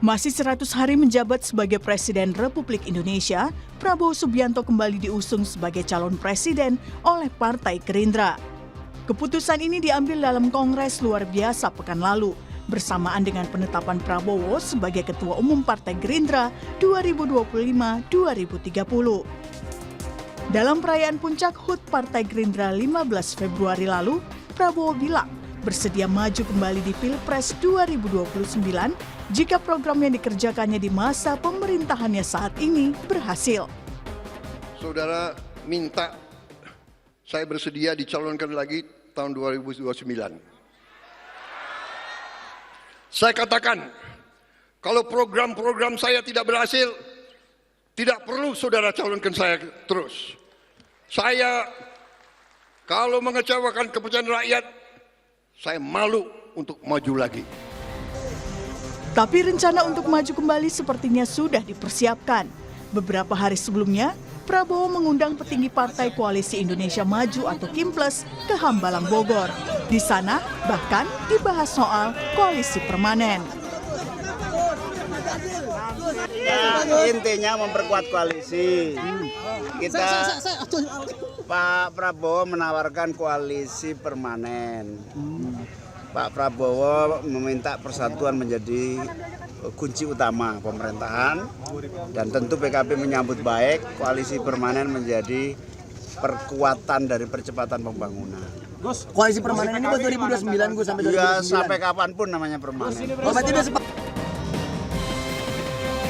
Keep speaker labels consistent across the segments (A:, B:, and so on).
A: Masih 100 hari menjabat sebagai Presiden Republik Indonesia, Prabowo Subianto kembali diusung sebagai calon presiden oleh Partai Gerindra. Keputusan ini diambil dalam Kongres luar biasa pekan lalu, bersamaan dengan penetapan Prabowo sebagai Ketua Umum Partai Gerindra 2025-2030. Dalam perayaan puncak HUT Partai Gerindra 15 Februari lalu, Prabowo bilang bersedia maju kembali di Pilpres 2029 jika program yang dikerjakannya di masa pemerintahannya saat ini berhasil.
B: Saudara minta saya bersedia dicalonkan lagi tahun 2029. Saya katakan, kalau program-program saya tidak berhasil, tidak perlu saudara calonkan saya terus. Saya kalau mengecewakan kepercayaan rakyat, saya malu untuk maju lagi.
A: Tapi rencana untuk maju kembali sepertinya sudah dipersiapkan. Beberapa hari sebelumnya, Prabowo mengundang petinggi Partai Koalisi Indonesia Maju atau KIMPLES ke Hambalang, Bogor. Di sana bahkan dibahas soal koalisi permanen.
C: Ya, intinya memperkuat koalisi. Pak Prabowo menawarkan koalisi permanen. Pak Prabowo meminta persatuan menjadi kunci utama pemerintahan, dan tentu PKB menyambut baik koalisi permanen menjadi perkuatan dari percepatan pembangunan.
D: Gus, koalisi permanen ini buat 2029 Gus, sampai 2029.
C: Ya, sampai kapanpun namanya permanen.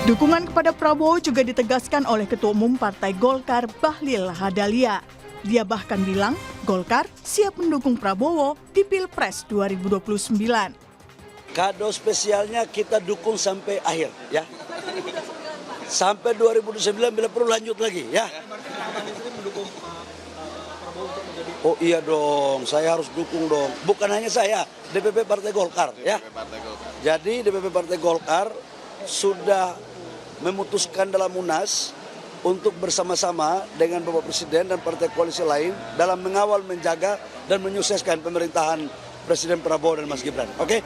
A: Dukungan kepada Prabowo juga ditegaskan oleh Ketua Umum Partai Golkar Bahlil Lahadalia. Dia bahkan bilang Golkar siap mendukung Prabowo di Pilpres 2029.
E: Kado spesialnya kita dukung sampai akhir, ya. Sampai 2029 bila perlu lanjut lagi, ya. Oh iya dong, saya harus dukung dong. Bukan hanya saya, DPP Partai Golkar, ya. Jadi DPP Partai Golkar sudah memutuskan dalam Munas untuk bersama-sama dengan Bapak Presiden dan partai koalisi lain dalam mengawal, menjaga, dan menyukseskan pemerintahan Presiden Prabowo dan Mas Gibran. Oke?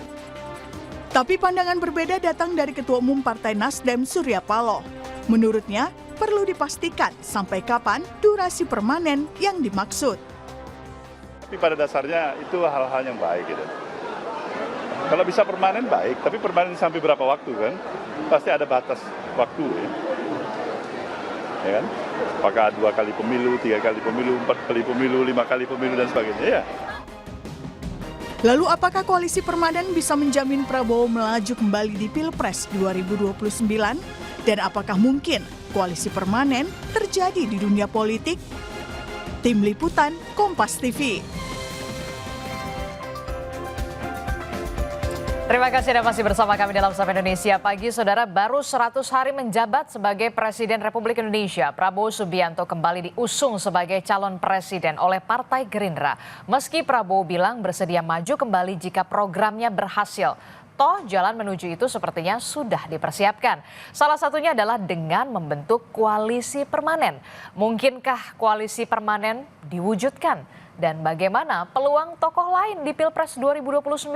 A: Tapi pandangan berbeda datang dari Ketua Umum Partai Nasdem Surya Paloh. Menurutnya, perlu dipastikan sampai kapan durasi permanen yang dimaksud.
F: Tapi pada dasarnya itu hal-hal yang baik gitu. Kalau bisa permanen baik, tapi permanen sampai berapa waktu kan? Pasti ada batas waktu ya. Ya kan? Apakah 2 kali pemilu, 3 kali pemilu, 4 kali pemilu, 5 kali pemilu dan sebagainya ya.
A: Lalu apakah koalisi permanen bisa menjamin Prabowo melaju kembali di Pilpres 2029? Dan apakah mungkin koalisi permanen terjadi di dunia politik? Tim Liputan Kompas TV.
G: Terima kasih Anda masih bersama kami dalam Sapa Indonesia Pagi. Saudara, baru 100 hari menjabat sebagai Presiden Republik Indonesia, Prabowo Subianto kembali diusung sebagai calon presiden oleh Partai Gerindra. Meski Prabowo bilang bersedia maju kembali jika programnya berhasil. Toh jalan menuju itu sepertinya sudah dipersiapkan. Salah satunya adalah dengan membentuk koalisi permanen. Mungkinkah koalisi permanen diwujudkan? Dan bagaimana peluang tokoh lain di Pilpres 2029?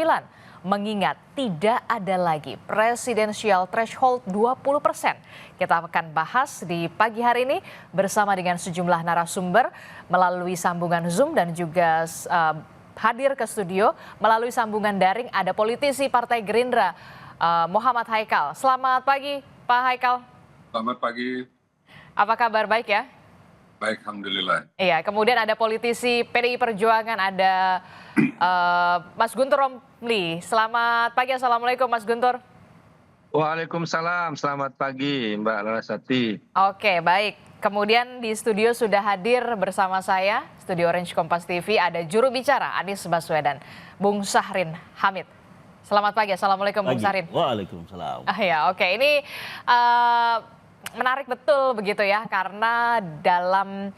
G: Mengingat tidak ada lagi presidensial threshold 20%. Kita akan bahas di pagi hari ini bersama dengan sejumlah narasumber melalui sambungan Zoom dan juga hadir ke studio melalui sambungan daring ada politisi Partai Gerindra Muhammad Haikal. Selamat pagi Pak Haikal.
H: Selamat pagi.
G: Apa kabar, baik ya?
H: Baik, alhamdulillah.
G: Iya, kemudian ada politisi PDI Perjuangan, ada Mas Guntur Romli. Selamat pagi, assalamualaikum Mas Guntur.
I: Waalaikumsalam, selamat pagi Mbak Larasati.
G: Oke, baik. Kemudian di studio sudah hadir bersama saya, Studio Orange Kompas TV, ada juru bicara Anies Baswedan, Bung Syahrin Hamid. Selamat pagi, assalamualaikum Bung Syahrin.
D: Waalaikumsalam.
G: Ya, oke. Ini menarik betul begitu ya, karena dalam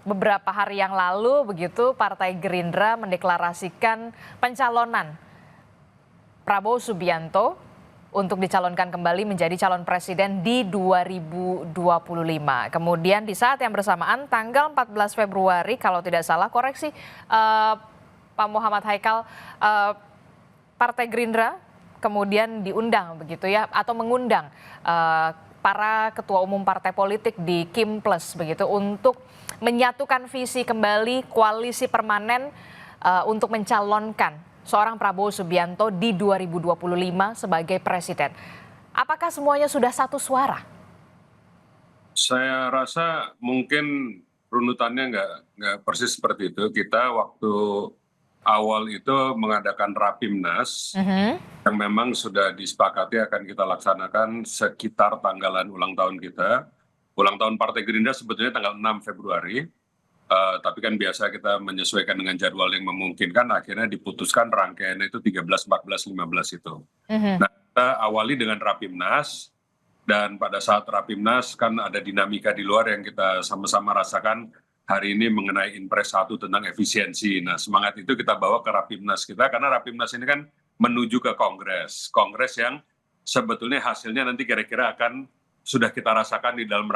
G: beberapa hari yang lalu begitu Partai Gerindra mendeklarasikan pencalonan Prabowo Subianto untuk dicalonkan kembali menjadi calon presiden di 2025. Kemudian di saat yang bersamaan tanggal 14 Februari kalau tidak salah, koreksi Pak Muhammad Haikal, Partai Gerindra kemudian diundang begitu ya, atau mengundang para ketua umum partai politik di Kim Plus begitu untuk menyatukan visi kembali koalisi permanen untuk mencalonkan seorang Prabowo Subianto di 2025 sebagai presiden. Apakah semuanya sudah satu suara?
H: Saya rasa mungkin runutannya nggak persis seperti itu. Kita waktu awal itu mengadakan Rapimnas yang memang sudah disepakati akan kita laksanakan sekitar tanggalan ulang tahun kita. Ulang tahun Partai Gerindra sebetulnya tanggal 6 Februari. Tapi kan biasa kita menyesuaikan dengan jadwal yang memungkinkan, akhirnya diputuskan rangkaian itu 13, 14, 15 itu. Nah, kita awali dengan Rapimnas, dan pada saat Rapimnas kan ada dinamika di luar yang kita sama-sama rasakan hari ini mengenai Impres 1 tentang efisiensi. Nah, semangat itu kita bawa ke Rapimnas kita, karena Rapimnas ini kan menuju ke Kongres. Kongres yang sebetulnya hasilnya nanti kira-kira akan sudah kita rasakan di dalam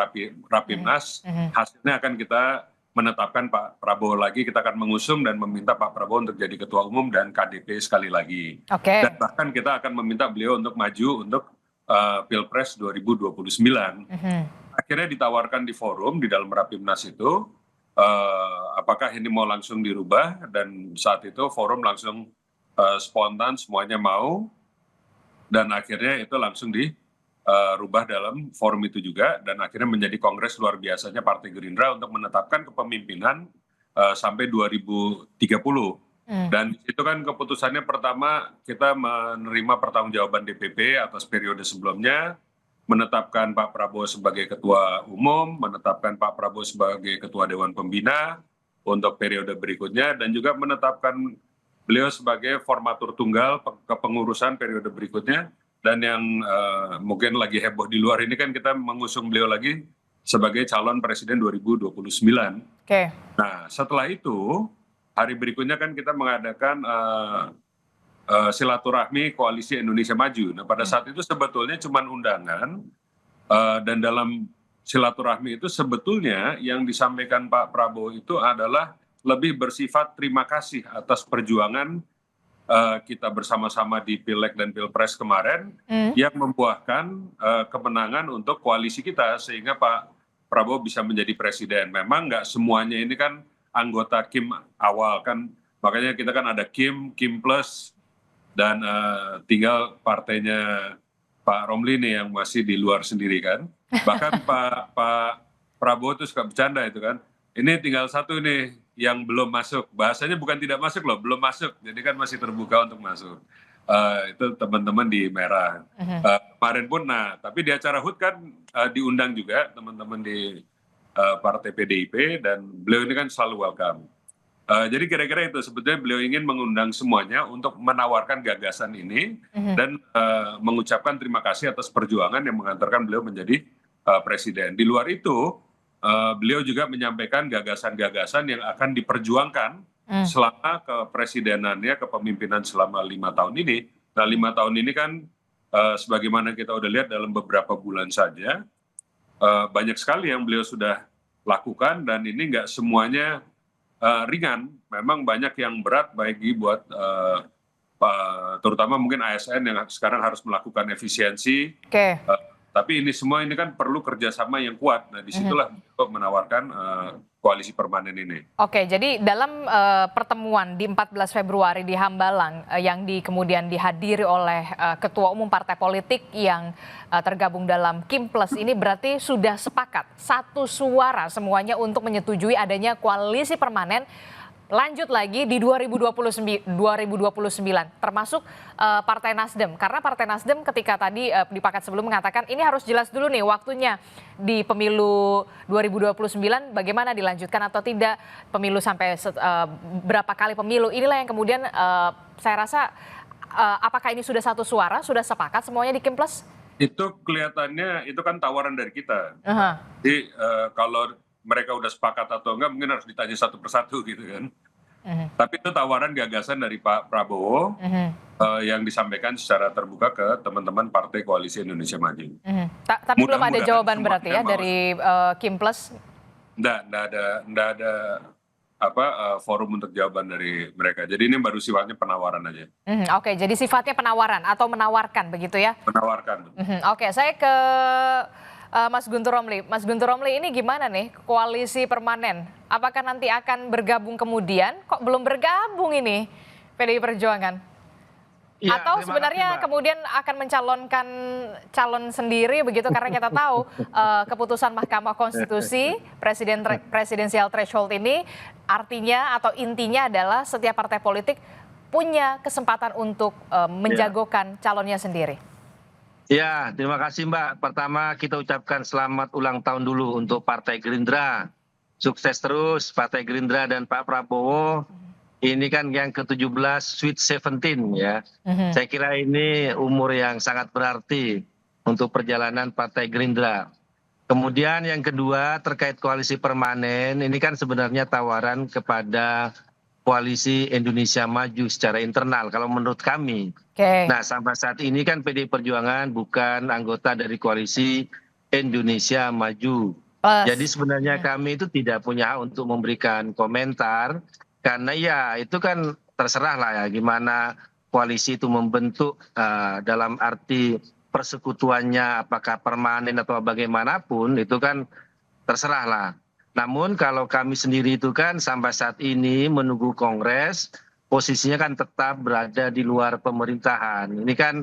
H: Rapimnas. Hasilnya akan kita menetapkan Pak Prabowo lagi, kita akan mengusung dan meminta Pak Prabowo untuk jadi Ketua Umum dan KDP sekali lagi. Dan bahkan kita akan meminta beliau untuk maju untuk Pilpres 2029. Akhirnya ditawarkan di forum di dalam Rapimnas itu, apakah ini mau langsung dirubah, dan saat itu forum langsung spontan semuanya mau, dan akhirnya itu langsung dirubah dalam forum itu juga, dan akhirnya menjadi kongres luar biasanya Partai Gerindra untuk menetapkan kepemimpinan sampai 2030. Dan itu kan keputusannya pertama kita menerima pertanggungjawaban DPP atas periode sebelumnya, menetapkan Pak Prabowo sebagai Ketua Umum, menetapkan Pak Prabowo sebagai Ketua Dewan Pembina untuk periode berikutnya, dan juga menetapkan beliau sebagai formatur tunggal kepengurusan periode berikutnya. Dan yang mungkin lagi heboh di luar ini kan kita mengusung beliau lagi sebagai calon presiden 2029. Nah, setelah itu hari berikutnya kan kita mengadakan silaturahmi Koalisi Indonesia Maju. Nah, pada saat itu sebetulnya cuma undangan, dan dalam silaturahmi itu sebetulnya yang disampaikan Pak Prabowo itu adalah lebih bersifat terima kasih atas perjuangan kita bersama-sama di Pileg dan Pilpres kemarin yang membuahkan kemenangan untuk koalisi kita sehingga Pak Prabowo bisa menjadi presiden. Memang nggak semuanya ini kan anggota Kim awal kan, makanya kita kan ada Kim Plus, dan tinggal partainya Pak Romli nih yang masih di luar sendiri kan. Bahkan Pak Prabowo tuh suka bercanda itu kan, ini tinggal satu nih yang belum masuk, bahasanya bukan tidak masuk loh, belum masuk, jadi kan masih terbuka untuk masuk. Itu teman-teman di Merah. Kemarin pun, nah tapi di acara HUT kan diundang juga teman-teman di Partai PDIP, dan beliau ini kan selalu welcome. Jadi kira-kira itu sebetulnya beliau ingin mengundang semuanya untuk menawarkan gagasan ini dan mengucapkan terima kasih atas perjuangan yang mengantarkan beliau menjadi presiden. Di luar itu beliau juga menyampaikan gagasan-gagasan yang akan diperjuangkan selama kepresidenannya, kepemimpinan selama 5 tahun ini. Nah, 5 tahun ini kan sebagaimana kita udah lihat dalam beberapa bulan saja, banyak sekali yang beliau sudah lakukan, dan ini nggak semuanya ringan. Memang banyak yang berat bagi buat terutama mungkin ASN yang sekarang harus melakukan efisiensi. Tapi ini semua ini kan perlu kerjasama yang kuat. Nah, disitulah menawarkan koalisi permanen ini. Oke,
G: jadi dalam pertemuan di 14 Februari di Hambalang yang kemudian dihadiri oleh Ketua Umum Partai Politik yang tergabung dalam Kim Plus ini berarti sudah sepakat satu suara semuanya untuk menyetujui adanya koalisi permanen lanjut lagi di 2029 termasuk Partai Nasdem, karena Partai Nasdem ketika tadi di paket sebelum mengatakan ini harus jelas dulu nih waktunya di pemilu 2029 bagaimana dilanjutkan atau tidak, pemilu sampai berapa kali pemilu, inilah yang kemudian saya rasa apakah ini sudah satu suara, sudah sepakat semuanya di Kim Plus?
H: Itu kelihatannya itu kan tawaran dari kita. Jadi kalau mereka udah sepakat atau enggak mungkin harus ditanya satu persatu gitu kan. Tapi itu tawaran gagasan dari Pak Prabowo yang disampaikan secara terbuka ke teman-teman Partai Koalisi Indonesia Maju.
G: Tapi belum ada jawaban berarti ya dari Kim Plus?
H: Nggak ada forum untuk jawaban dari mereka. Jadi ini baru sifatnya penawaran aja.
G: Oke, jadi sifatnya penawaran atau menawarkan begitu ya?
H: Menawarkan.
G: Oke, saya ke Mas Guntur Romli. Mas Guntur Romli, ini gimana nih koalisi permanen? Apakah nanti akan bergabung kemudian? Kok belum bergabung ini PDI Perjuangan?
I: Ya,
G: Atau
I: terima
G: sebenarnya
I: kasih, Mbak.
G: kemudian akan mencalonkan calon sendiri begitu, karena kita tahu keputusan Mahkamah Konstitusi presidensial threshold ini artinya atau intinya adalah setiap partai politik punya kesempatan untuk menjagokan calonnya sendiri.
I: Ya, terima kasih Mbak. Pertama kita ucapkan selamat ulang tahun dulu untuk Partai Gerindra. Sukses terus Partai Gerindra dan Pak Prabowo. Ini kan yang ke-17 Sweet 17 ya. Saya kira ini umur yang sangat berarti untuk perjalanan Partai Gerindra. Kemudian yang kedua terkait koalisi permanen, ini kan sebenarnya tawaran kepada koalisi Indonesia Maju secara internal kalau menurut kami. Nah sampai saat ini kan PDI Perjuangan bukan anggota dari koalisi Indonesia Maju. Jadi sebenarnya kami itu tidak punya hak untuk memberikan komentar. Karena ya itu kan terserah lah ya gimana koalisi itu membentuk dalam arti persekutuannya apakah permanen atau bagaimanapun itu kan terserah lah. Namun kalau kami sendiri itu kan sampai saat ini menunggu Kongres posisinya kan tetap berada di luar pemerintahan. Ini kan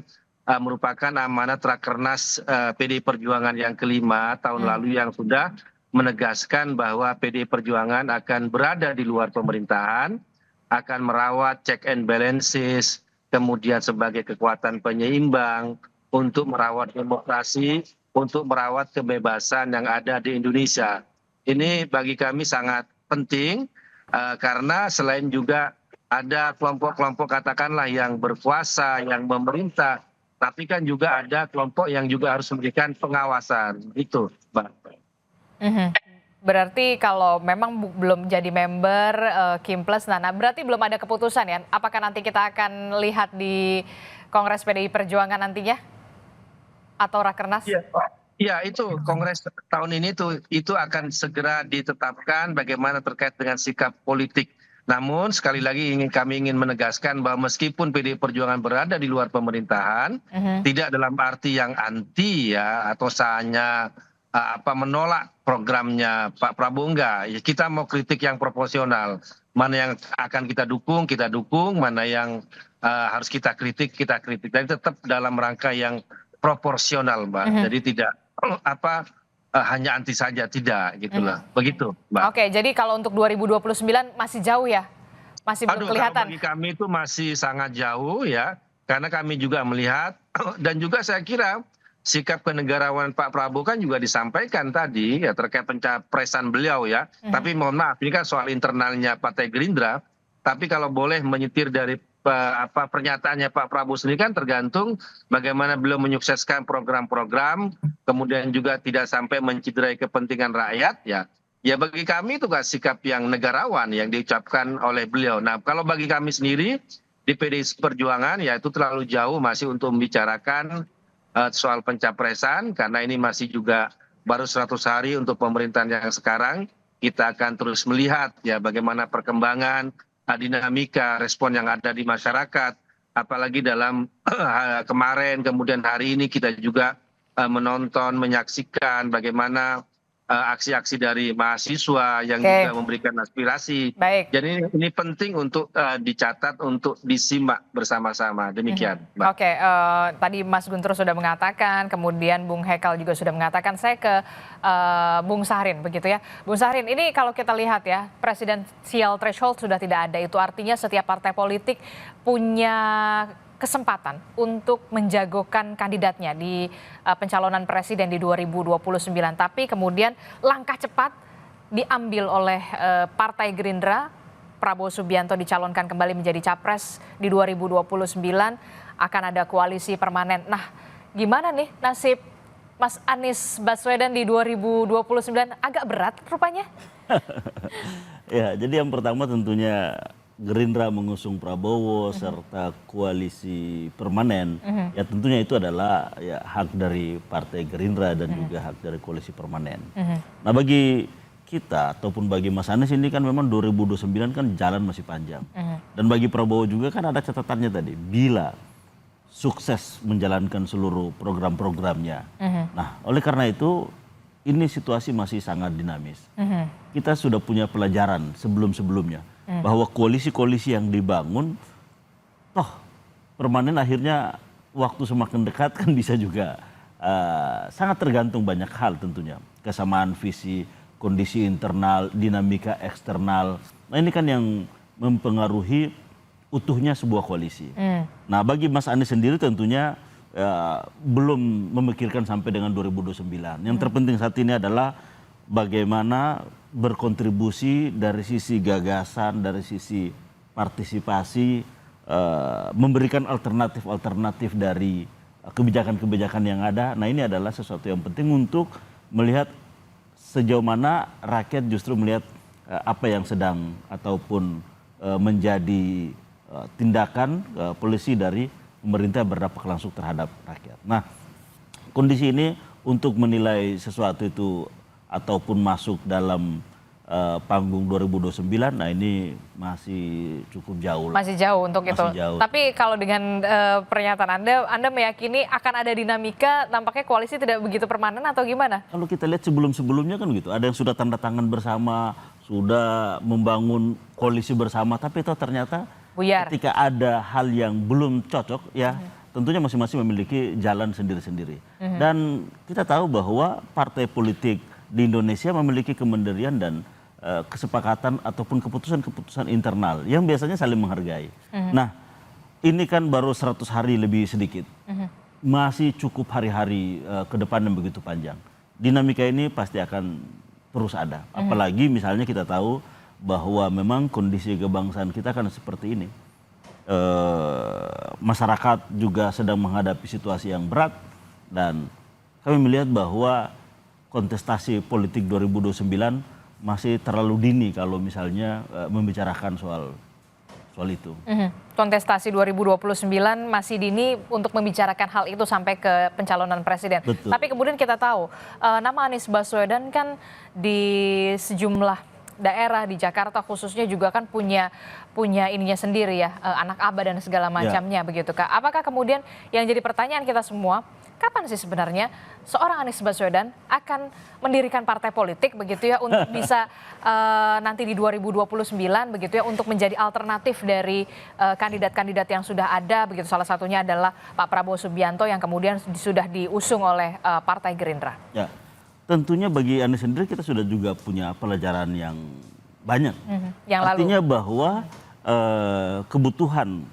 I: merupakan amanat Rakernas PDI Perjuangan yang kelima tahun lalu yang sudah menegaskan bahwa PDI Perjuangan akan berada di luar pemerintahan, akan merawat check and balances, kemudian sebagai kekuatan penyeimbang untuk merawat demokrasi, untuk merawat kebebasan yang ada di Indonesia. Ini bagi kami sangat penting karena selain juga ada kelompok-kelompok katakanlah yang berkuasa, yang memerintah, tapi kan juga ada kelompok yang juga harus memberikan pengawasan. Itu, Mbak.
G: Berarti kalau memang belum jadi member Kimples, Nana, berarti belum ada keputusan ya? Apakah nanti kita akan lihat di Kongres PDI Perjuangan nantinya? Atau Rakernas?
I: Ya itu Kongres tahun ini itu akan segera ditetapkan bagaimana terkait dengan sikap politik. Namun sekali lagi kami ingin menegaskan bahwa meskipun PDI Perjuangan berada di luar pemerintahan, tidak dalam arti yang anti ya atau hanya menolak programnya Pak Prabowo, enggak. Ya, kita mau kritik yang proporsional. Mana yang akan kita dukung, mana yang harus kita kritik. Dan tetap dalam rangka yang proporsional, Mbak. Jadi tidak hanya anti saja, tidak gitulah. Begitu, Mbak.
G: Oke, jadi kalau untuk 2029 masih jauh ya? Masih belum kelihatan?
I: Bagi kami itu masih sangat jauh ya. Karena kami juga melihat dan juga saya kira sikap kenegarawanan Pak Prabowo kan juga disampaikan tadi ya terkait pencapresan beliau ya. Tapi mohon maaf ini kan soal internalnya Partai Gerindra. Tapi kalau boleh menyetir dari pernyataannya Pak Prabowo sendiri kan tergantung bagaimana beliau menyukseskan program-program, kemudian juga tidak sampai menciderai kepentingan rakyat ya. Ya bagi kami itu kan sikap yang negarawan yang diucapkan oleh beliau. Nah kalau bagi kami sendiri di PDI Perjuangan ya itu terlalu jauh masih untuk membicarakan soal pencapresan karena ini masih juga baru 100 hari untuk pemerintahan yang sekarang. Kita akan terus melihat ya bagaimana perkembangan dinamika respon yang ada di masyarakat, apalagi dalam kemarin kemudian hari ini kita juga menonton menyaksikan bagaimana aksi-aksi dari mahasiswa yang juga memberikan aspirasi. Jadi ini penting untuk dicatat, untuk disimak bersama-sama. Demikian, Mbak.
G: Oke, tadi Mas Guntur sudah mengatakan, kemudian Bung Hekal juga sudah mengatakan. Saya ke Bung Sahrin, begitu ya. Bung Sahrin, ini kalau kita lihat ya, presidensial threshold sudah tidak ada. Itu artinya setiap partai politik punya kesempatan untuk menjagokan kandidatnya di pencalonan presiden di 2029. Tapi kemudian langkah cepat diambil oleh Partai Gerindra. Prabowo Subianto dicalonkan kembali menjadi capres di 2029. Akan ada koalisi permanen. Nah, gimana nih nasib Mas Anies Baswedan di 2029? Agak berat rupanya.
J: Ya, jadi yang pertama tentunya Gerindra mengusung Prabowo serta koalisi permanen, ya tentunya itu adalah ya hak dari Partai Gerindra dan juga hak dari koalisi permanen. Nah bagi kita ataupun bagi Mas Anies ini kan memang 2029 kan jalan masih panjang. Dan bagi Prabowo juga kan ada catatannya tadi, bila sukses menjalankan seluruh program-programnya. Nah, oleh karena itu ini situasi masih sangat dinamis. Kita sudah punya pelajaran sebelum-sebelumnya bahwa koalisi-koalisi yang dibangun toh permanen akhirnya waktu semakin dekat kan bisa juga sangat tergantung banyak hal tentunya. Kesamaan visi, kondisi internal, dinamika eksternal. Nah ini kan yang mempengaruhi utuhnya sebuah koalisi. Nah bagi Mas Anies sendiri tentunya belum memikirkan sampai dengan 2029. Yang terpenting saat ini adalah bagaimana berkontribusi dari sisi gagasan, dari sisi partisipasi, memberikan alternatif-alternatif dari kebijakan-kebijakan yang ada. Nah ini adalah sesuatu yang penting untuk melihat sejauh mana rakyat justru melihat apa yang sedang ataupun menjadi tindakan polisi dari pemerintah berdampak langsung terhadap rakyat. Nah, kondisi ini untuk menilai sesuatu itu ataupun masuk dalam panggung 2029, nah ini masih cukup jauh.
G: Masih jauh untuk itu.
J: Jauh.
G: Tapi kalau dengan pernyataan Anda meyakini akan ada dinamika, nampaknya koalisi tidak begitu permanen atau gimana?
J: Kalau kita lihat sebelum-sebelumnya kan gitu, ada yang sudah tanda tangan bersama, sudah membangun koalisi bersama, tapi itu ternyata
G: buyar.
J: Ketika ada hal yang belum cocok, ya tentunya masing-masing memiliki jalan sendiri-sendiri. Dan kita tahu bahwa partai politik di Indonesia memiliki kemandirian dan kesepakatan ataupun keputusan-keputusan internal yang biasanya saling menghargai. Nah, ini kan baru 100 hari lebih sedikit. Masih cukup hari-hari ke depan yang begitu panjang. Dinamika ini pasti akan terus ada. Apalagi misalnya kita tahu bahwa memang kondisi kebangsaan kita kan seperti ini. Masyarakat juga sedang menghadapi situasi yang berat dan kami melihat bahwa kontestasi politik 2029 masih terlalu dini kalau misalnya membicarakan soal itu.
G: Kontestasi 2029 masih dini untuk membicarakan hal itu sampai ke pencalonan presiden.
J: Betul.
G: Tapi kemudian kita tahu nama Anies Baswedan kan di sejumlah daerah di Jakarta khususnya juga kan punya ininya sendiri ya, anak aba dan segala macamnya begitu Kak. Apakah kemudian yang jadi pertanyaan kita semua, kapan sih sebenarnya seorang Anies Baswedan akan mendirikan partai politik begitu ya untuk bisa nanti di 2029 begitu ya untuk menjadi alternatif dari kandidat-kandidat yang sudah ada begitu, salah satunya adalah Pak Prabowo Subianto yang kemudian sudah diusung oleh Partai Gerindra.
J: Ya, tentunya bagi Anies sendiri kita sudah juga punya pelajaran yang banyak.
G: Yang
J: Artinya
G: lalu.
J: bahwa kebutuhan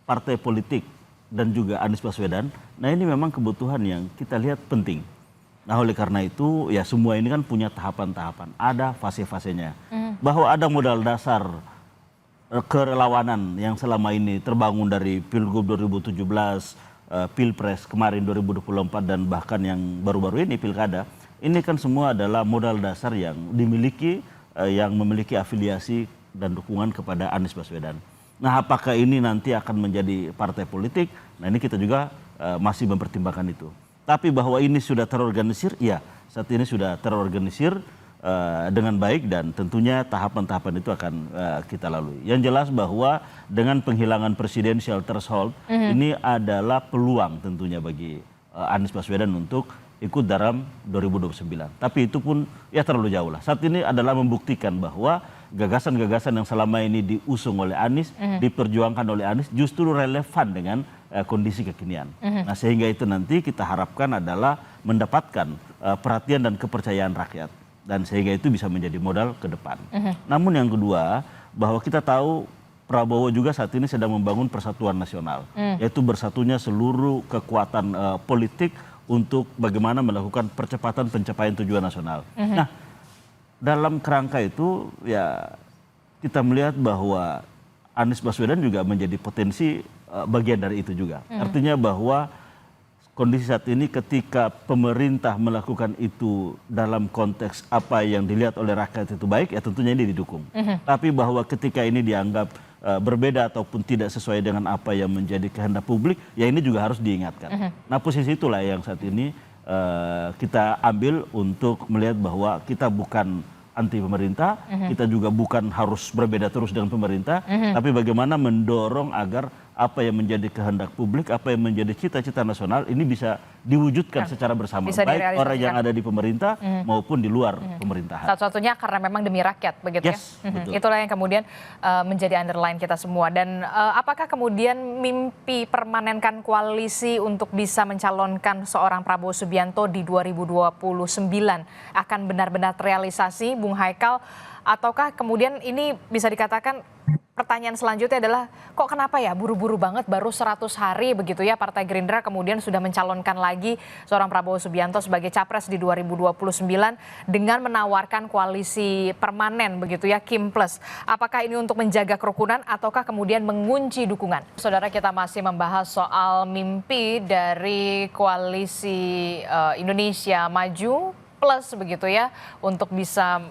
J: partai politik dan juga Anies Baswedan, nah ini memang kebutuhan yang kita lihat penting. Nah oleh karena itu ya semua ini kan punya tahapan-tahapan, ada fase-fasenya. Bahwa ada modal dasar kerelawanan yang selama ini terbangun dari Pilgub 2017, Pilpres kemarin 2024 dan bahkan yang baru-baru ini Pilkada, ini kan semua adalah modal dasar yang dimiliki, yang memiliki afiliasi dan dukungan kepada Anies Baswedan. Nah apakah ini nanti akan menjadi partai politik? Nah ini kita juga masih mempertimbangkan itu. Tapi bahwa ini sudah terorganisir, ya saat ini sudah terorganisir dengan baik dan tentunya tahapan-tahapan itu akan kita lalui. Yang jelas bahwa dengan penghilangan presidensial threshold ini adalah peluang tentunya bagi Anies Baswedan untuk ikut dalam 2029. Tapi itu pun ya terlalu jauh lah. Saat ini adalah membuktikan bahwa gagasan-gagasan yang selama ini diusung oleh Anies, diperjuangkan oleh Anies justru relevan dengan kondisi kekinian. Nah sehingga itu nanti kita harapkan adalah mendapatkan perhatian dan kepercayaan rakyat. Dan sehingga itu bisa menjadi modal ke depan. Namun yang kedua, bahwa kita tahu Prabowo juga saat ini sedang membangun persatuan nasional. Yaitu bersatunya seluruh kekuatan politik untuk bagaimana melakukan percepatan pencapaian tujuan nasional. Nah, dalam kerangka itu ya kita melihat bahwa Anies Baswedan juga menjadi potensi bagian dari itu juga. Artinya bahwa kondisi saat ini ketika pemerintah melakukan itu dalam konteks apa yang dilihat oleh rakyat itu baik, ya tentunya ini didukung. Tapi bahwa ketika ini dianggap berbeda ataupun tidak sesuai dengan apa yang menjadi kehendak publik, ya ini juga harus diingatkan. Nah posisi itulah yang saat ini kita ambil untuk melihat bahwa kita bukan anti pemerintah, kita juga bukan harus berbeda terus dengan pemerintah, tapi bagaimana mendorong agar apa yang menjadi kehendak publik, apa yang menjadi cita-cita nasional ini bisa diwujudkan secara bersama,
G: Bisa
J: baik orang yang
G: direalisasikan.
J: ada di pemerintah maupun di luar pemerintahan.
G: Satu-satunya karena memang demi rakyat, begitu
J: Yes,
G: ya.
J: betul.
G: Itulah yang kemudian menjadi underline kita semua. Dan apakah kemudian mimpi permanenkan koalisi untuk bisa mencalonkan seorang Prabowo Subianto di 2029 akan benar-benar terrealisasi, Bung Haikal? Ataukah kemudian ini bisa dikatakan pertanyaan selanjutnya adalah kok kenapa ya buru-buru banget baru 100 hari begitu ya Partai Gerindra kemudian sudah mencalonkan lagi seorang Prabowo Subianto sebagai capres di 2029 dengan menawarkan koalisi permanen begitu ya Kim Plus. Apakah ini untuk menjaga kerukunan ataukah kemudian mengunci dukungan? Saudara, kita masih membahas soal mimpi dari koalisi Indonesia Maju Plus begitu ya untuk bisa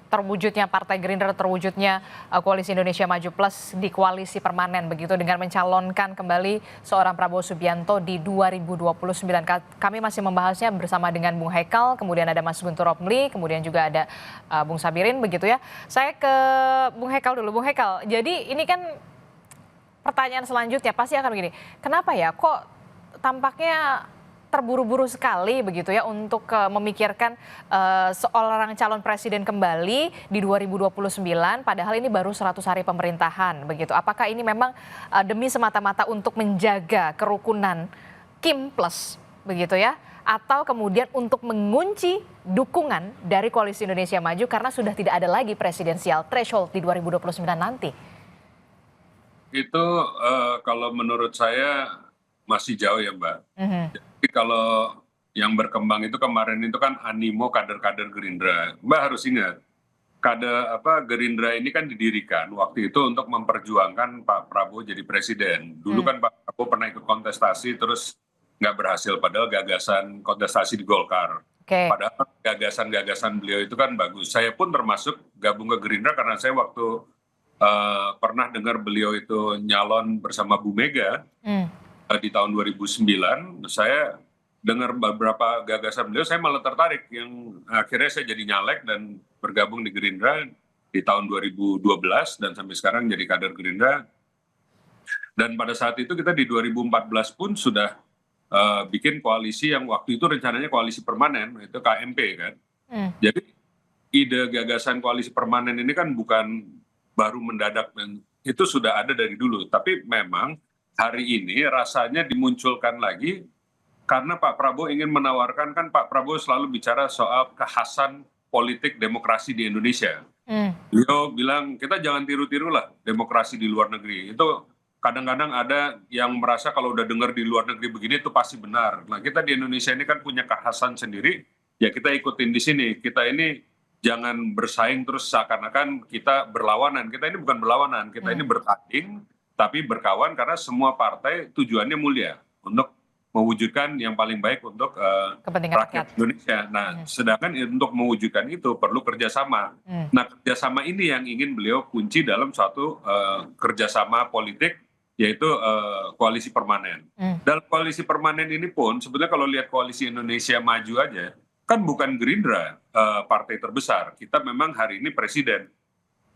G: terwujudnya Partai Gerindra, terwujudnya Koalisi Indonesia Maju Plus di koalisi permanen begitu dengan mencalonkan kembali seorang Prabowo Subianto di 2029. Kami masih membahasnya bersama dengan Bung Haikal, kemudian ada Mas Guntur Romli, kemudian juga ada Bung Sabirin begitu ya. Saya ke Bung Haikal dulu. Bung Haikal, jadi ini kan pertanyaan selanjutnya pasti akan begini. Kenapa ya kok tampaknya terburu-buru sekali begitu ya untuk memikirkan seorang calon presiden kembali di 2029 padahal ini baru 100 hari pemerintahan begitu. Apakah ini memang demi semata-mata untuk menjaga kerukunan Kim Plus begitu ya? Atau kemudian untuk mengunci dukungan dari Koalisi Indonesia Maju karena sudah tidak ada lagi presidensial threshold di 2029 nanti?
H: Itu kalau menurut saya masih jauh ya Mbak. Jadi kalau yang berkembang itu kemarin itu kan animo kader-kader Gerindra. Mbak harus ingat, Gerindra ini kan didirikan waktu itu untuk memperjuangkan Pak Prabowo jadi presiden. Dulu kan Pak Prabowo pernah ikut kontestasi terus nggak berhasil, padahal gagasan kontestasi di Golkar. Padahal gagasan-gagasan beliau itu kan bagus. Saya pun termasuk gabung ke Gerindra karena saya waktu pernah dengar beliau itu nyalon bersama Bu Mega. Di tahun 2009 saya dengar beberapa gagasan beliau, saya malah tertarik yang akhirnya saya jadi nyalek dan bergabung di Gerindra di tahun 2012 dan sampai sekarang jadi kader Gerindra. Dan pada saat itu kita di 2014 pun sudah bikin koalisi yang waktu itu rencananya koalisi permanen, itu KMP kan. Jadi ide gagasan koalisi permanen ini kan bukan baru mendadak, dan itu sudah ada dari dulu, tapi memang hari ini rasanya dimunculkan lagi karena Pak Prabowo ingin menawarkan, kan Pak Prabowo selalu bicara soal kekhasan politik demokrasi di Indonesia. Beliau bilang kita jangan tiru-tiru lah demokrasi di luar negeri. Itu kadang-kadang ada yang merasa kalau udah dengar di luar negeri begini itu pasti benar. Nah kita di Indonesia ini kan punya kekhasan sendiri, ya kita ikutin di sini. Kita ini jangan bersaing terus seakan-akan kita berlawanan. Kita ini bukan berlawanan, kita ini bertanding tapi berkawan karena semua partai tujuannya mulia untuk mewujudkan yang paling baik untuk rakyat Indonesia. Nah, sedangkan untuk mewujudkan itu perlu kerjasama. Nah, kerjasama ini yang ingin beliau kunci dalam suatu kerjasama politik, yaitu koalisi permanen. Dalam koalisi permanen ini pun sebetulnya kalau lihat Koalisi Indonesia Maju aja, kan bukan Gerindra partai terbesar. Kita memang hari ini presiden.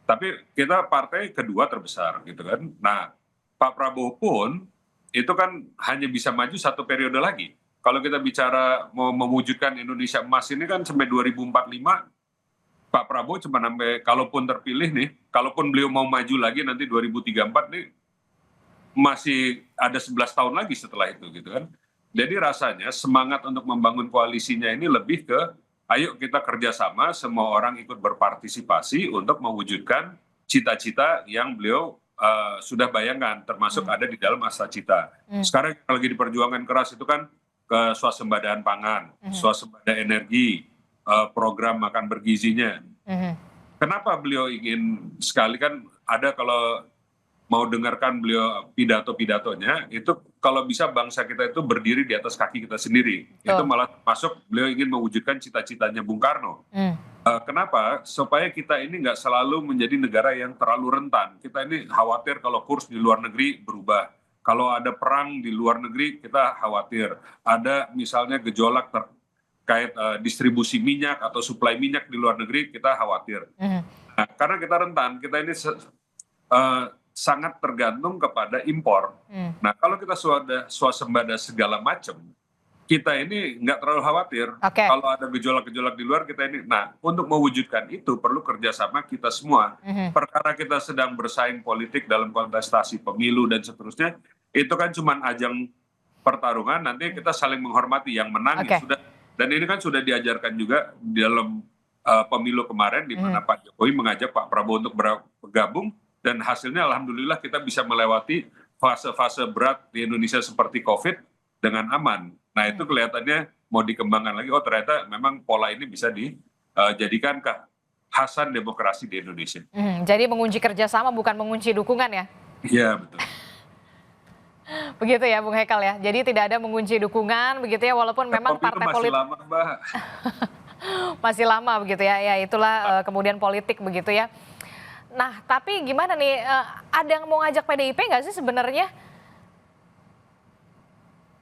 H: Tapi kita partai kedua terbesar gitu kan. Nah, Pak Prabowo pun itu kan hanya bisa maju satu periode lagi. Kalau kita bicara mau mewujudkan Indonesia emas ini kan sampai 2045, Pak Prabowo cuma sampai, kalaupun terpilih nih, kalaupun beliau mau maju lagi nanti 2034 nih, masih ada 11 tahun lagi setelah itu gitu kan. Jadi rasanya semangat untuk membangun koalisinya ini lebih ke ayo kita kerjasama, semua orang ikut berpartisipasi untuk mewujudkan cita-cita yang beliau sudah bayangkan, termasuk ada di dalam Asta Cita. Sekarang lagi diperjuangkan keras itu kan ke swasembadaan pangan, swasembada energi, program makan bergizinya. Kenapa beliau ingin sekali, kan ada kalau mau dengarkan beliau pidato-pidatonya, itu kalau bisa bangsa kita itu berdiri di atas kaki kita sendiri. Itu malah masuk beliau ingin mewujudkan cita-citanya Bung Karno. Kenapa? Supaya kita ini nggak selalu menjadi negara yang terlalu rentan. Kita ini khawatir kalau kurs di luar negeri berubah. Kalau ada perang di luar negeri, kita khawatir. Ada misalnya gejolak terkait distribusi minyak atau suplai minyak di luar negeri, kita khawatir. Nah, karena kita rentan, kita ini sangat tergantung kepada impor. Nah, kalau kita swasembada segala macam, kita ini nggak terlalu khawatir. Kalau ada gejolak-gejolak di luar, kita ini. Nah, untuk mewujudkan itu perlu kerjasama kita semua. Perkara kita sedang bersaing politik dalam kontestasi pemilu dan seterusnya, itu kan cuma ajang pertarungan, nanti kita saling menghormati, yang menang ya sudah. Dan ini kan sudah diajarkan juga di dalam pemilu kemarin, di mana Pak Jokowi mengajak Pak Prabowo untuk bergabung, dan hasilnya alhamdulillah kita bisa melewati fase-fase berat di Indonesia seperti COVID dengan aman. Nah, itu kelihatannya mau dikembangkan lagi, oh ternyata memang pola ini bisa dijadikan kekhasan demokrasi di Indonesia.
G: Jadi mengunci kerjasama bukan mengunci dukungan ya?
H: Iya, betul.
G: Begitu ya Bung Hekal ya, jadi tidak ada mengunci dukungan begitu ya, walaupun memang partai politik
H: lama, Mbak.
G: masih lama begitu ya, ya itulah kemudian politik begitu ya. Nah, tapi gimana nih, ada yang mau ngajak PDIP nggak sih sebenarnya?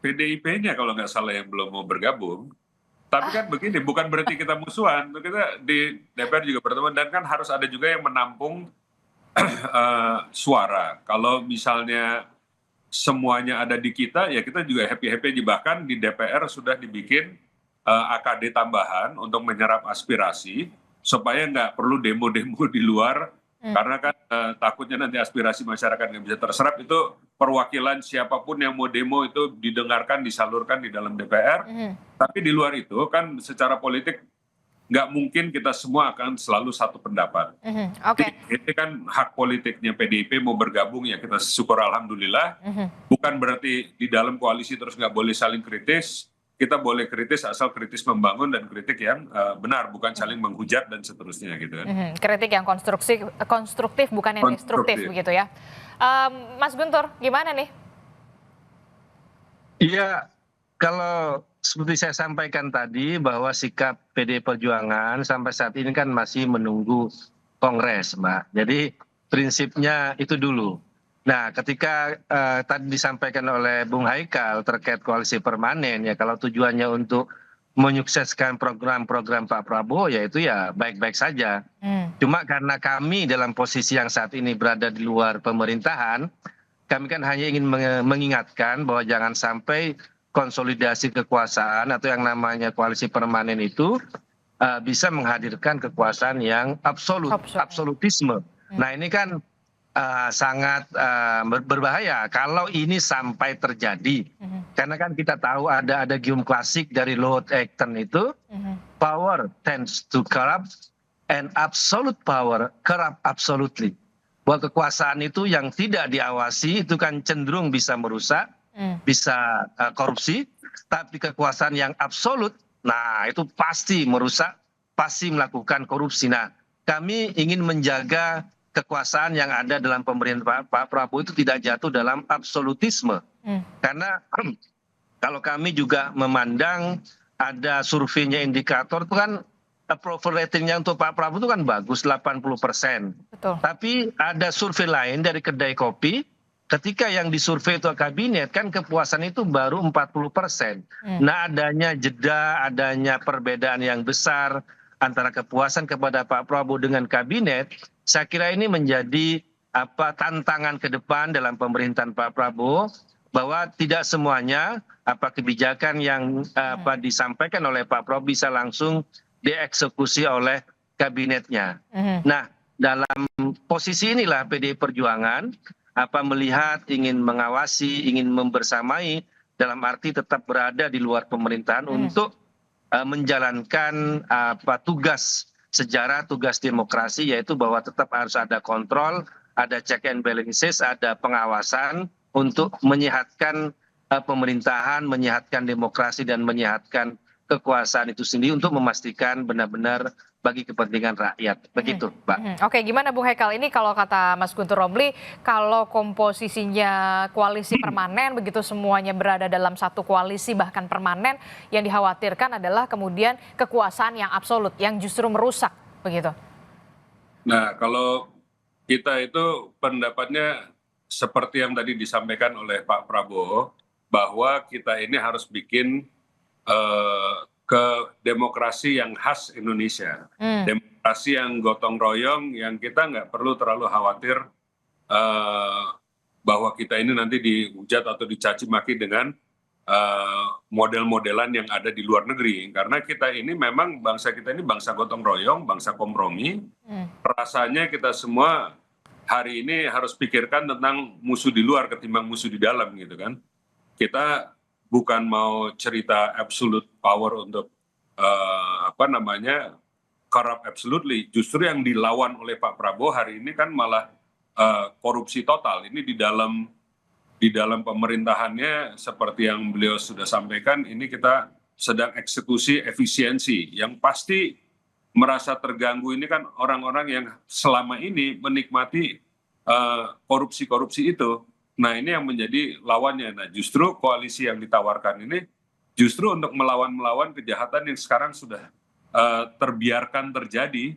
H: PDIP-nya kalau nggak salah yang belum mau bergabung. Tapi kan begini, bukan berarti kita musuhan. Kita di DPR juga berteman, dan kan harus ada juga yang menampung suara. Kalau misalnya semuanya ada di kita, ya kita juga happy-happy aja. Bahkan di DPR sudah dibikin AKD tambahan untuk menyerap aspirasi, supaya nggak perlu demo-demo di luar. Karena kan takutnya nanti aspirasi masyarakat nggak bisa terserap, itu perwakilan siapapun yang mau demo itu didengarkan, disalurkan di dalam DPR. Tapi di luar itu kan secara politik nggak mungkin kita semua akan selalu satu pendapat. Jadi, itu kan hak politiknya PDIP mau bergabung, ya kita syukur alhamdulillah. Bukan berarti di dalam koalisi terus nggak boleh saling kritis. Kita boleh kritis asal kritis membangun dan kritik yang benar, bukan saling menghujat dan seterusnya gitu kan.
G: Kritik yang konstruktif bukan yang destruktif begitu ya. Mas Guntur, gimana nih?
I: Iya, kalau seperti saya sampaikan tadi bahwa sikap PD Perjuangan sampai saat ini kan masih menunggu Kongres, Mbak. Jadi prinsipnya itu dulu. Nah, ketika tadi disampaikan oleh Bung Haikal terkait koalisi permanen, ya kalau tujuannya untuk menyukseskan program-program Pak Prabowo, ya itu ya baik-baik saja. Cuma karena kami dalam posisi yang saat ini berada di luar pemerintahan, kami kan hanya ingin mengingatkan bahwa jangan sampai konsolidasi kekuasaan atau yang namanya koalisi permanen itu bisa menghadirkan kekuasaan yang absolutisme. Nah, ini kan sangat berbahaya kalau ini sampai terjadi. Karena kan kita tahu ada gium klasik dari Lord Acton itu, power tends to corrupt and absolute power corrupt absolutely. Bahwa kekuasaan itu yang tidak diawasi itu kan cenderung bisa merusak, bisa korupsi, tapi kekuasaan yang absolut, nah itu pasti merusak, pasti melakukan korupsi. Nah, kami ingin menjaga kekuasaan yang ada dalam pemerintahan Pak Prabowo itu tidak jatuh dalam absolutisme. Karena kalau kami juga memandang ada surveinya indikator itu kan approval ratingnya untuk Pak Prabowo itu kan bagus 80%. Tapi ada survei lain dari kedai kopi, ketika yang disurvei itu kabinet kan kepuasan itu baru 40%. Nah, adanya jeda, adanya perbedaan yang besar antara kepuasan kepada Pak Prabowo dengan kabinet, saya kira ini menjadi tantangan ke depan dalam pemerintahan Pak Prabowo, bahwa tidak semuanya kebijakan yang disampaikan oleh Pak Prabowo bisa langsung dieksekusi oleh kabinetnya. Nah, dalam posisi inilah PDI Perjuangan melihat, ingin mengawasi, ingin membersamai, dalam arti tetap berada di luar pemerintahan untuk menjalankan tugas sejarah, tugas demokrasi, yaitu bahwa tetap harus ada kontrol, ada check and balances, ada pengawasan untuk menyehatkan pemerintahan, menyehatkan demokrasi, dan menyehatkan kekuasaan itu sendiri untuk memastikan benar-benar bagi kepentingan rakyat. Begitu, Pak.
G: Oke, gimana Bung Hekal? Ini kalau kata Mas Guntur Romli, kalau komposisinya koalisi permanen, begitu semuanya berada dalam satu koalisi bahkan permanen, yang dikhawatirkan adalah kemudian kekuasaan yang absolut, yang justru merusak, begitu.
H: Nah, kalau kita itu pendapatnya seperti yang tadi disampaikan oleh Pak Prabowo, bahwa kita ini harus bikin ke demokrasi yang khas Indonesia. Demokrasi yang gotong royong, yang kita nggak perlu terlalu khawatir bahwa kita ini nanti dihujat atau dicaci maki dengan model-modelan yang ada di luar negeri. Karena kita ini memang, bangsa kita ini bangsa gotong royong, bangsa kompromi. Rasanya kita semua hari ini harus pikirkan tentang musuh di luar ketimbang musuh di dalam gitu kan. Kita bukan mau cerita absolute power untuk corrupt absolutely. Justru yang dilawan oleh Pak Prabowo hari ini kan malah korupsi total. Ini di dalam pemerintahannya seperti yang beliau sudah sampaikan, ini kita sedang eksekusi efisiensi. Yang pasti merasa terganggu ini kan orang-orang yang selama ini menikmati korupsi-korupsi itu. Nah, ini yang menjadi lawannya. Nah, justru koalisi yang ditawarkan ini justru untuk melawan kejahatan yang sekarang sudah terbiarkan terjadi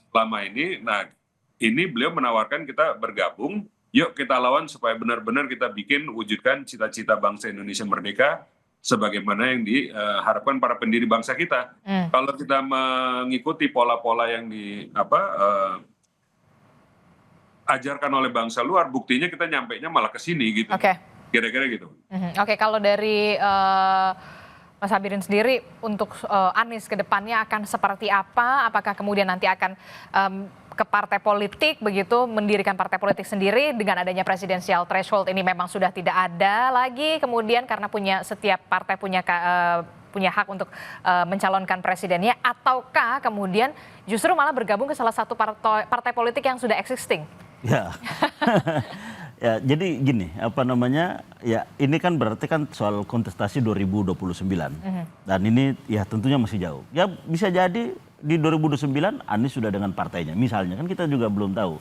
H: selama ini. Nah, ini beliau menawarkan kita bergabung, yuk kita lawan supaya benar-benar kita wujudkan cita-cita bangsa Indonesia merdeka sebagaimana yang diharapkan para pendiri bangsa kita. Kalau kita mengikuti pola-pola yang ajarkan oleh bangsa luar, buktinya kita nyampainya malah ke sini gitu. Kira-kira gitu.
G: Oke, kalau dari Mas Sabirin sendiri untuk Anies ke depannya akan seperti apa? Apakah kemudian nanti akan ke partai politik begitu, mendirikan partai politik sendiri dengan adanya presidensial threshold ini memang sudah tidak ada lagi, kemudian karena setiap partai punya hak untuk mencalonkan presidennya, ataukah kemudian justru malah bergabung ke salah satu partai politik yang sudah existing?
J: Ya. Ya, jadi gini, ya ini kan berarti kan soal kontestasi 2029. Dan ini ya tentunya masih jauh. Ya bisa jadi di 2029 Anies sudah dengan partainya, misalnya, kan kita juga belum tahu.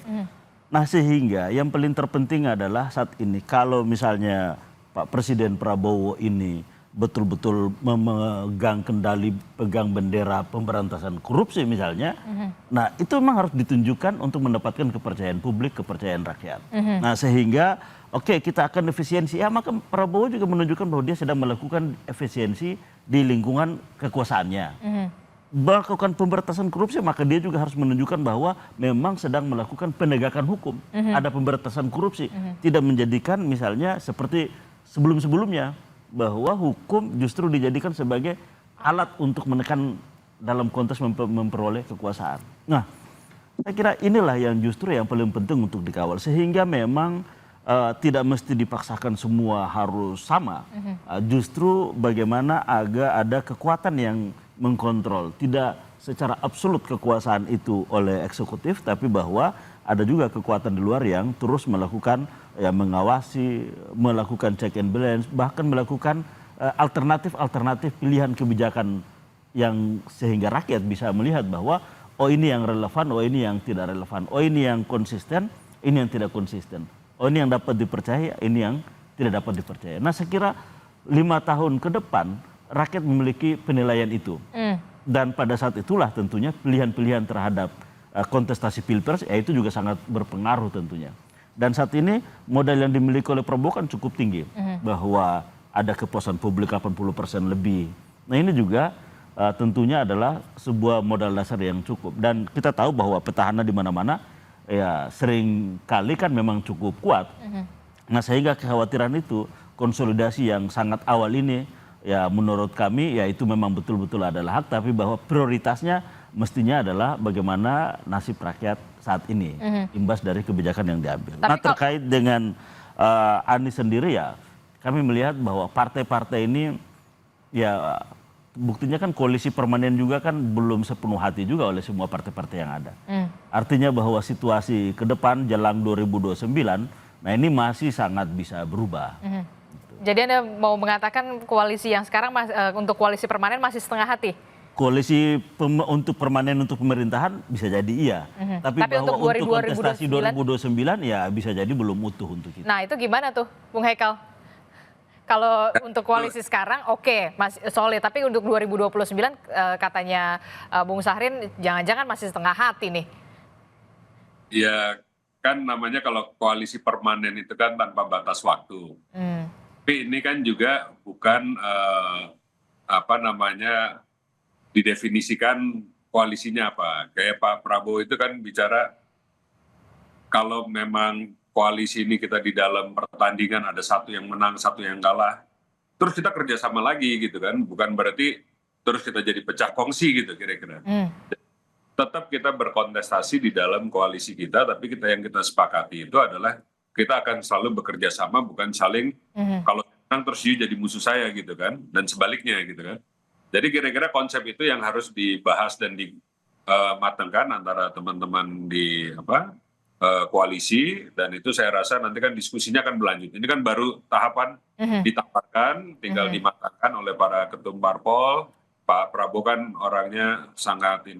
J: Nah, sehingga yang paling terpenting adalah saat ini kalau misalnya Pak Presiden Prabowo ini betul-betul memegang kendali, pegang bendera pemberantasan korupsi misalnya, nah itu memang harus ditunjukkan untuk mendapatkan kepercayaan publik, kepercayaan rakyat. Nah, sehingga oke, kita akan efisiensi, ya maka Prabowo juga menunjukkan bahwa dia sedang melakukan efisiensi di lingkungan kekuasaannya. Melakukan pemberantasan korupsi, maka dia juga harus menunjukkan bahwa memang sedang melakukan penegakan hukum. Ada pemberantasan korupsi, tidak menjadikan misalnya seperti sebelum-sebelumnya, bahwa hukum justru dijadikan sebagai alat untuk menekan dalam konteks memperoleh kekuasaan. Nah, saya kira inilah yang justru yang paling penting untuk dikawal, sehingga memang tidak mesti dipaksakan semua harus sama. Justru bagaimana agar ada kekuatan yang mengkontrol, tidak secara absolut kekuasaan itu oleh eksekutif, tapi bahwa ada juga kekuatan di luar yang terus melakukan, ya, mengawasi, melakukan check and balance, bahkan melakukan alternatif pilihan kebijakan yang sehingga rakyat bisa melihat bahwa oh ini yang relevan, oh ini yang tidak relevan, oh ini yang konsisten, ini yang tidak konsisten, oh ini yang dapat dipercaya, ini yang tidak dapat dipercaya. Nah, saya kira 5 tahun ke depan rakyat memiliki penilaian itu. Dan pada saat itulah tentunya pilihan-pilihan terhadap kontestasi pilpres, ya itu juga sangat berpengaruh tentunya. Dan saat ini modal yang dimiliki oleh Prabowo kan cukup tinggi, bahwa ada kepuasan publik 80% lebih. Nah, ini juga tentunya adalah sebuah modal dasar yang cukup. Dan kita tahu bahwa petahana di mana-mana ya sering kali kan memang cukup kuat. Nah, sehingga kekhawatiran itu, konsolidasi yang sangat awal ini, ya menurut kami ya itu memang betul-betul adalah hak, tapi bahwa prioritasnya mestinya adalah bagaimana nasib rakyat saat ini, imbas dari kebijakan yang diambil.
G: Tapi
J: nah, terkait dengan Anies sendiri, ya kami melihat bahwa partai-partai ini ya buktinya kan koalisi permanen juga kan belum sepenuh hati juga oleh semua partai-partai yang ada. Artinya bahwa situasi ke depan jelang 2029, nah ini masih sangat bisa berubah.
G: Jadi Anda mau mengatakan koalisi yang sekarang untuk koalisi permanen masih setengah hati?
J: Koalisi untuk permanen untuk pemerintahan bisa jadi iya. Tapi bahwa untuk kontestasi 2029 ya bisa jadi belum utuh untuk kita.
G: Nah, itu gimana tuh Bung Haikal? Kalau untuk koalisi sekarang oke, masih solid, tapi untuk 2029 katanya Bung Syahrin jangan-jangan masih setengah hati nih.
H: Ya kan namanya kalau koalisi permanen itu kan tanpa batas waktu. Tapi ini kan juga bukan didefinisikan koalisinya apa. Kayak Pak Prabowo itu kan bicara kalau memang koalisi ini kita di dalam pertandingan ada satu yang menang, satu yang kalah, terus kita kerjasama lagi gitu kan, bukan berarti terus kita jadi pecah kongsi gitu kira-kira. Tetap kita berkontestasi di dalam koalisi kita, tapi yang kita sepakati itu adalah kita akan selalu bekerja sama, bukan saling kalau menang terus you jadi musuh saya gitu kan, dan sebaliknya gitu kan. Jadi kira-kira konsep itu yang harus dibahas dan dimatangkan antara teman-teman di koalisi, dan itu saya rasa nanti kan diskusinya akan berlanjut. Ini kan baru tahapan ditampakkan, tinggal dimatangkan oleh para ketum parpol. Pak Prabowo kan orangnya sangat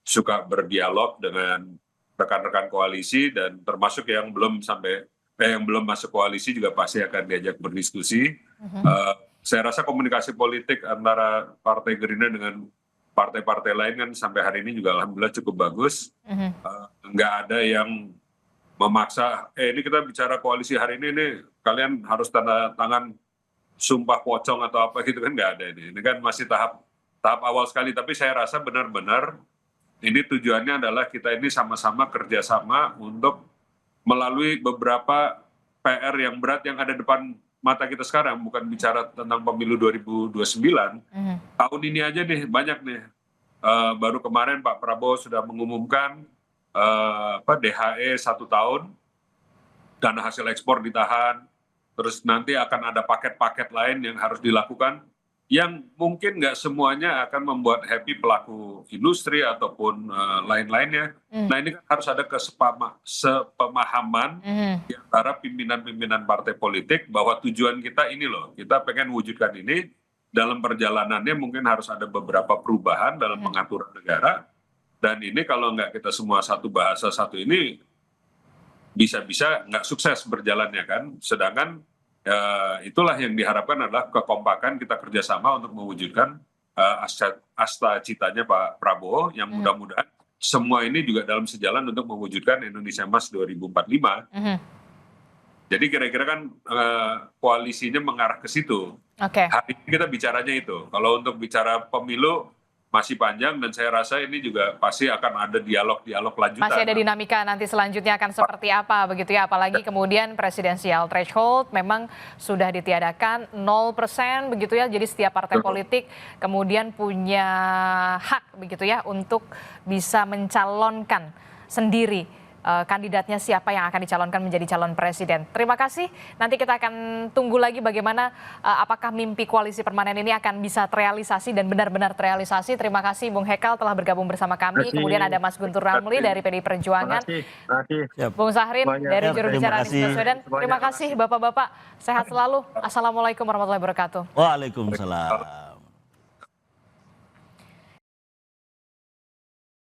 H: suka berdialog dengan rekan-rekan koalisi, dan termasuk yang belum masuk koalisi juga pasti akan diajak berdiskusi. Saya rasa komunikasi politik antara Partai Gerindra dengan partai-partai lain kan sampai hari ini juga alhamdulillah cukup bagus. Nggak ada yang memaksa, ini kita bicara koalisi hari ini kalian harus tanda tangan sumpah pocong atau apa gitu kan, nggak ada ini. Ini kan masih tahap awal sekali, tapi saya rasa benar-benar ini tujuannya adalah kita ini sama-sama kerjasama untuk melalui beberapa PR yang berat yang ada depan mata kita sekarang, bukan bicara tentang pemilu 2029. Tahun ini aja nih banyak nih. Baru kemarin Pak Prabowo sudah mengumumkan DHE 1 tahun, dana hasil ekspor ditahan, terus nanti akan ada paket-paket lain yang harus dilakukan, yang mungkin nggak semuanya akan membuat happy pelaku industri ataupun lain-lainnya. Nah ini kan harus ada sepemahaman di antara pimpinan-pimpinan partai politik bahwa tujuan kita ini loh, kita pengen wujudkan ini. Dalam perjalanannya mungkin harus ada beberapa perubahan dalam pengaturan negara, dan ini kalau nggak kita semua satu bahasa satu ini, bisa-bisa nggak sukses berjalannya kan. Sedangkan itulah yang diharapkan adalah kekompakan kita kerjasama untuk mewujudkan asta citanya Pak Prabowo, yang mudah-mudahan semua ini juga dalam sejalan untuk mewujudkan Indonesia Emas 2045. Jadi kira-kira kan koalisinya mengarah ke situ. Hari ini kita bicaranya itu. Kalau untuk bicara pemilu masih panjang, dan saya rasa ini juga pasti akan ada dialog-dialog lanjutan.
G: Masih ada dinamika nanti selanjutnya akan seperti apa begitu ya, apalagi kemudian presidensial threshold memang sudah ditiadakan 0% begitu ya, jadi setiap partai politik kemudian punya hak begitu ya untuk bisa mencalonkan sendiri kandidatnya siapa yang akan dicalonkan menjadi calon presiden. Terima kasih. Nanti kita akan tunggu lagi bagaimana apakah mimpi koalisi permanen ini akan bisa terrealisasi dan benar-benar terrealisasi. Terima kasih Bung Hekal telah bergabung bersama kami. Kemudian ada Mas Guntur Ramli dari PDI Perjuangan. Bung Sahrin dari juru bicara Anies Baswedan. Terima kasih Bapak-bapak. Sehat selalu. Assalamualaikum warahmatullahi wabarakatuh.
J: Waalaikumsalam.